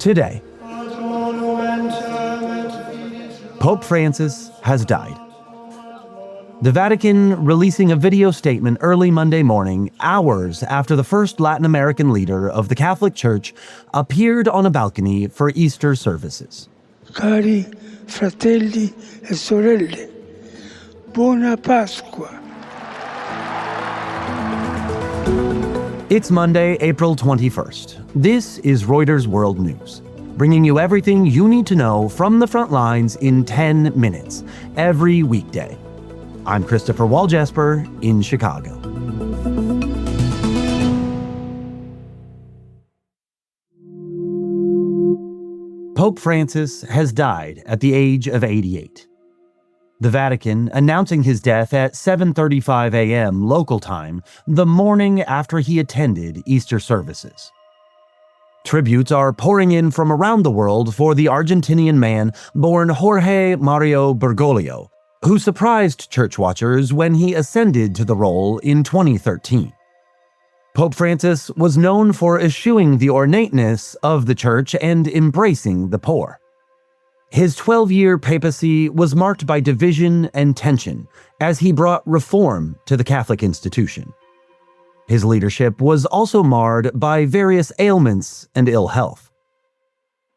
Today, Pope Francis has died. The Vatican releasing a video statement early Monday morning, hours after the first Latin American leader of the Catholic Church appeared on a balcony for Easter services. Cari fratelli e sorelle, buona Pasqua. It's Monday, April 21st. This is Reuters World News, bringing you everything you need to know from the front lines in 10 minutes, every weekday. I'm Christopher Waljesper in Chicago. Pope Francis has died at the age of 88. The Vatican announcing his death at 7:35 a.m. local time, the morning after he attended Easter services. Tributes are pouring in from around the world for the Argentinian man born Jorge Mario Bergoglio, who surprised church watchers when he ascended to the role in 2013. Pope Francis was known for eschewing the ornateness of the church and embracing the poor. His 12-year papacy was marked by division and tension as he brought reform to the Catholic institution. His leadership was also marred by various ailments and ill health.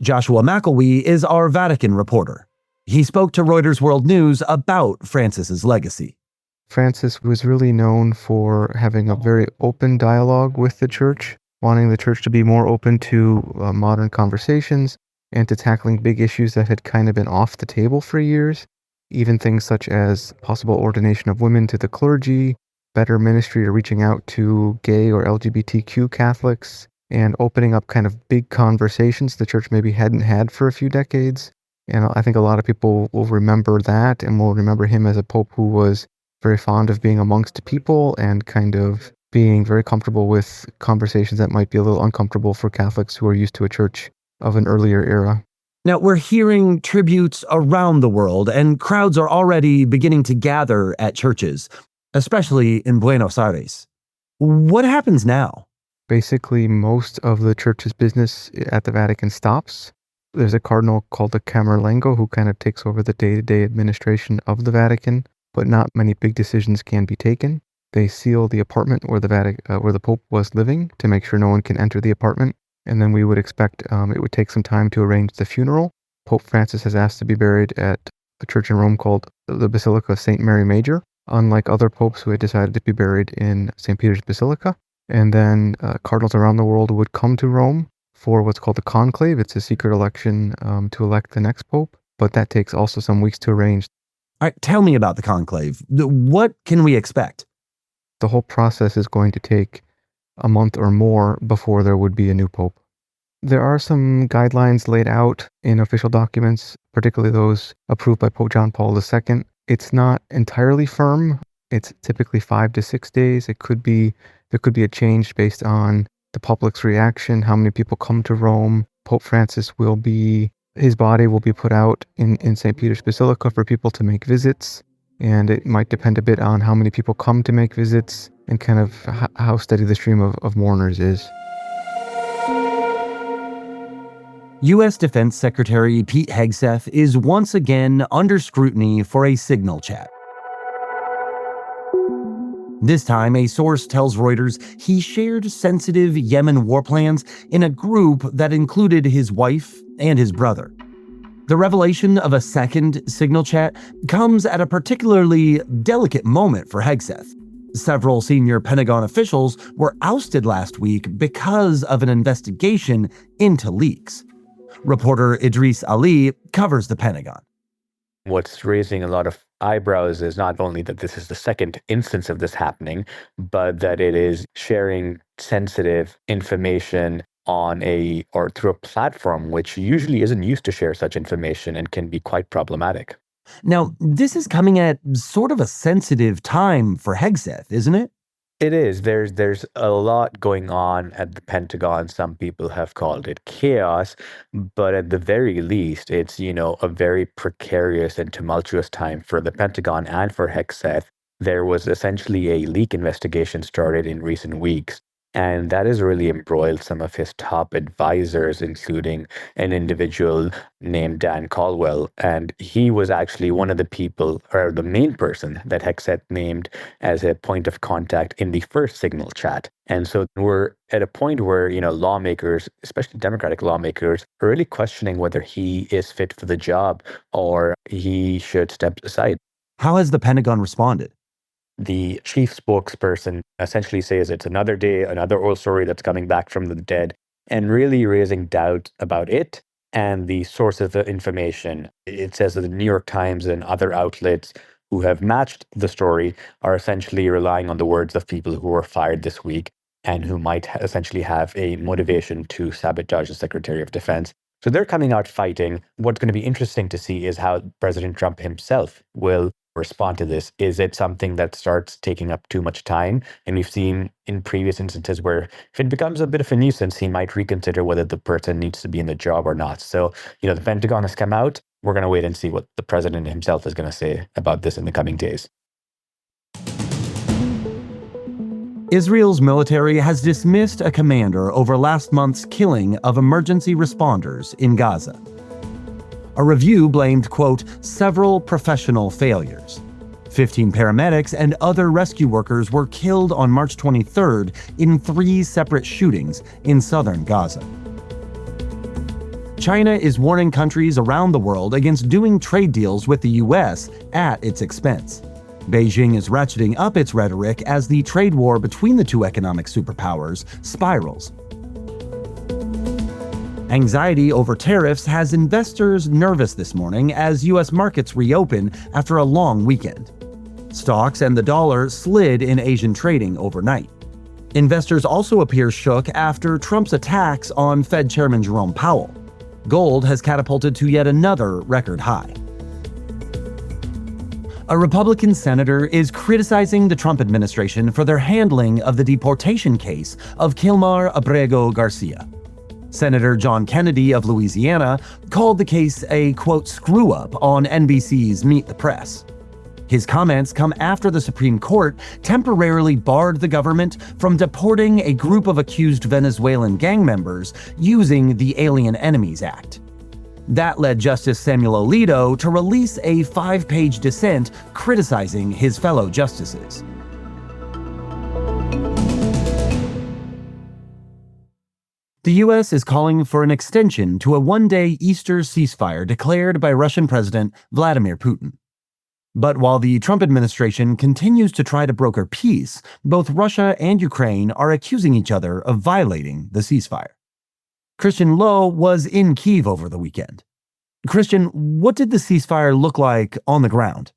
Joshua McElwee is our Vatican reporter. He spoke to Reuters World News about Francis's legacy. Francis was really known for having a very open dialogue with the church, wanting the church to be more open to modern conversations and to tackling big issues that had kind of been off the table for years, even things such as possible ordination of women to the clergy, better ministry or reaching out to gay or LGBTQ Catholics, and opening up kind of big conversations the church maybe hadn't had for a few decades. And I think a lot of people will remember that and will remember him as a pope who was very fond of being amongst people and kind of being very comfortable with conversations that might be a little uncomfortable for Catholics who are used to a church of an earlier era. Now, we're hearing tributes around the world, and crowds are already beginning to gather at churches, especially in Buenos Aires. What happens now? Basically, most of the church's business at the Vatican stops. There's a cardinal called the Camerlengo who kind of takes over the day-to-day administration of the Vatican, but not many big decisions can be taken. They seal the apartment where the Pope was living to make sure no one can enter the apartment. And then we would expect it would take some time to arrange the funeral. Pope Francis has asked to be buried at a church in Rome called the Basilica of St. Mary Major, unlike other popes who had decided to be buried in St. Peter's Basilica. And then cardinals around the world would come to Rome for what's called the conclave. It's a secret election to elect the next pope, but that takes also some weeks to arrange. All right, tell me about the conclave. What can we expect? The whole process is going to take a month or more before there would be a new pope. There are some guidelines laid out in official documents, particularly those approved by Pope John Paul II. It's not entirely firm. It's typically 5 to 6 days. There could be a change based on the public's reaction, how many people come to Rome. Pope Francis his body will be put out in St. Peter's Basilica for people to make visits. And it might depend a bit on how many people come to make visits and kind of how steady the stream of mourners is. U.S. Defense Secretary Pete Hegseth is once again under scrutiny for a signal chat. This time, a source tells Reuters he shared sensitive Yemen war plans in a group that included his wife and his brother. The revelation of a second signal chat comes at a particularly delicate moment for Hegseth. Several senior Pentagon officials were ousted last week because of an investigation into leaks. Reporter Idris Ali covers the Pentagon. What's raising a lot of eyebrows is not only that this is the second instance of this happening, but that it is sharing sensitive information through a platform which usually isn't used to share such information and can be quite problematic. Now, this is coming at sort of a sensitive time for Hegseth, isn't it? It is. There's a lot going on at the Pentagon. Some people have called it chaos, but at the very least, it's, a very precarious and tumultuous time for the Pentagon and for Hegseth. There was essentially a leak investigation started in recent weeks, And that has really embroiled some of his top advisors, including an individual named Dan Caldwell. And he was actually one of the people, or the main person, that Hegseth named as a point of contact in the first Signal chat. And so we're at a point where, lawmakers, especially Democratic lawmakers, are really questioning whether he is fit for the job or he should step aside. How has the Pentagon responded? The chief spokesperson essentially says it's another day, another oil story that's coming back from the dead, and really raising doubt about it and the source of the information. It says that the New York Times and other outlets who have matched the story are essentially relying on the words of people who were fired this week and who might essentially have a motivation to sabotage the Secretary of Defense. So they're coming out fighting. What's going to be interesting to see is how President Trump himself will respond to this. Is it something that starts taking up too much time? And we've seen in previous instances where if it becomes a bit of a nuisance, he might reconsider whether the person needs to be in the job or not. So, the Pentagon has come out. We're going to wait and see what the president himself is going to say about this in the coming days. Israel's military has dismissed a commander over last month's killing of emergency responders in Gaza. A review blamed, quote, several professional failures. 15 paramedics and other rescue workers were killed on March 23rd in 3 separate shootings in southern Gaza. China is warning countries around the world against doing trade deals with the U.S. at its expense. Beijing is ratcheting up its rhetoric as the trade war between the two economic superpowers spirals. Anxiety over tariffs has investors nervous this morning as U.S. markets reopen after a long weekend. Stocks and the dollar slid in Asian trading overnight. Investors also appear shook after Trump's attacks on Fed Chairman Jerome Powell. Gold has catapulted to yet another record high. A Republican senator is criticizing the Trump administration for their handling of the deportation case of Kilmar Abrego Garcia. Senator John Kennedy of Louisiana called the case a, quote, screw-up on NBC's Meet the Press. His comments come after the Supreme Court temporarily barred the government from deporting a group of accused Venezuelan gang members using the Alien Enemies Act. That led Justice Samuel Alito to release a 5-page dissent criticizing his fellow justices. The U.S. is calling for an extension to a one-day Easter ceasefire declared by Russian President Vladimir Putin. But while the Trump administration continues to try to broker peace, both Russia and Ukraine are accusing each other of violating the ceasefire. Christian Lowe was in Kyiv over the weekend. Christian, what did the ceasefire look like on the ground?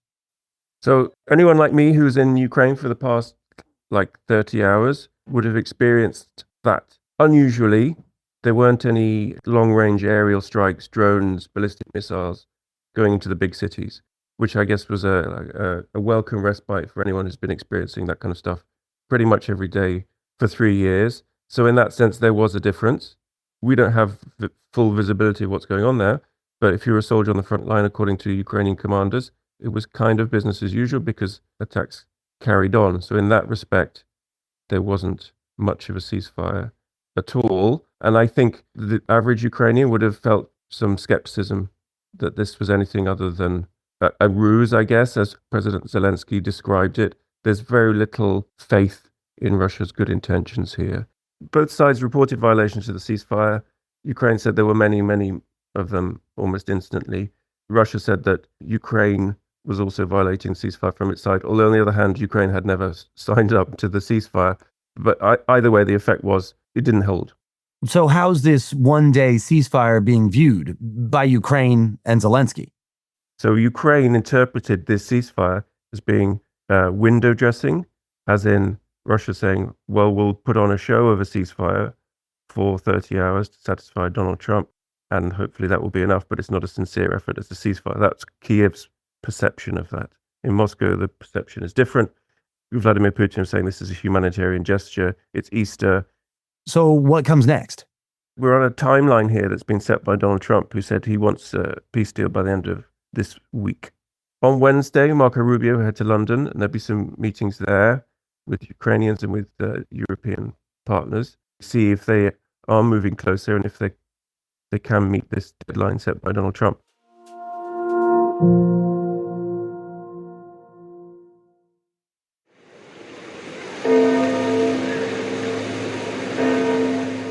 So anyone like me who's in Ukraine for the past 30 hours would have experienced that. Unusually, there weren't any long-range aerial strikes, drones, ballistic missiles going into the big cities, which I guess was a welcome respite for anyone who's been experiencing that kind of stuff pretty much every day for 3 years. So in that sense, there was a difference. We don't have the full visibility of what's going on there, but if you're a soldier on the front line, according to Ukrainian commanders, it was kind of business as usual because attacks carried on. So in that respect, there wasn't much of a ceasefire at all. And I think the average Ukrainian would have felt some skepticism that this was anything other than a ruse, I guess, as President Zelensky described it. There's very little faith in Russia's good intentions here. Both sides reported violations of the ceasefire. Ukraine said there were many, many of them almost instantly. Russia said that Ukraine was also violating ceasefire from its side, although on the other hand, Ukraine had never signed up to the ceasefire. But either way, the effect was it didn't hold. So how's this one-day ceasefire being viewed by Ukraine and Zelensky? So Ukraine interpreted this ceasefire as being window dressing, as in Russia saying, well, we'll put on a show of a ceasefire for 30 hours to satisfy Donald Trump, and hopefully that will be enough, but it's not a sincere effort as a ceasefire. That's Kiev's perception of that. In Moscow, the perception is different. Vladimir Putin is saying this is a humanitarian gesture. It's Easter. So what comes next? We're on a timeline here that's been set by Donald Trump, who said he wants a peace deal by the end of this week. On Wednesday, Marco Rubio head to London, and there'll be some meetings there with Ukrainians and with European partners, see if they are moving closer and if they can meet this deadline set by Donald Trump.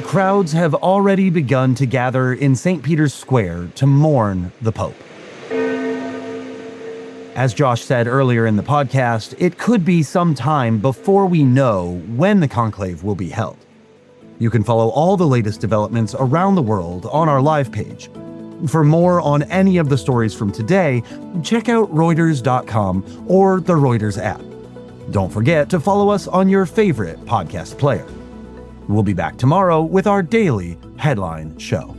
Crowds have already begun to gather in St. Peter's Square to mourn the Pope. As Josh said earlier in the podcast, it could be some time before we know when the conclave will be held. You can follow all the latest developments around the world on our live page. For more on any of the stories from today, check out Reuters.com or the Reuters app. Don't forget to follow us on your favorite podcast player. We'll be back tomorrow with our daily headline show.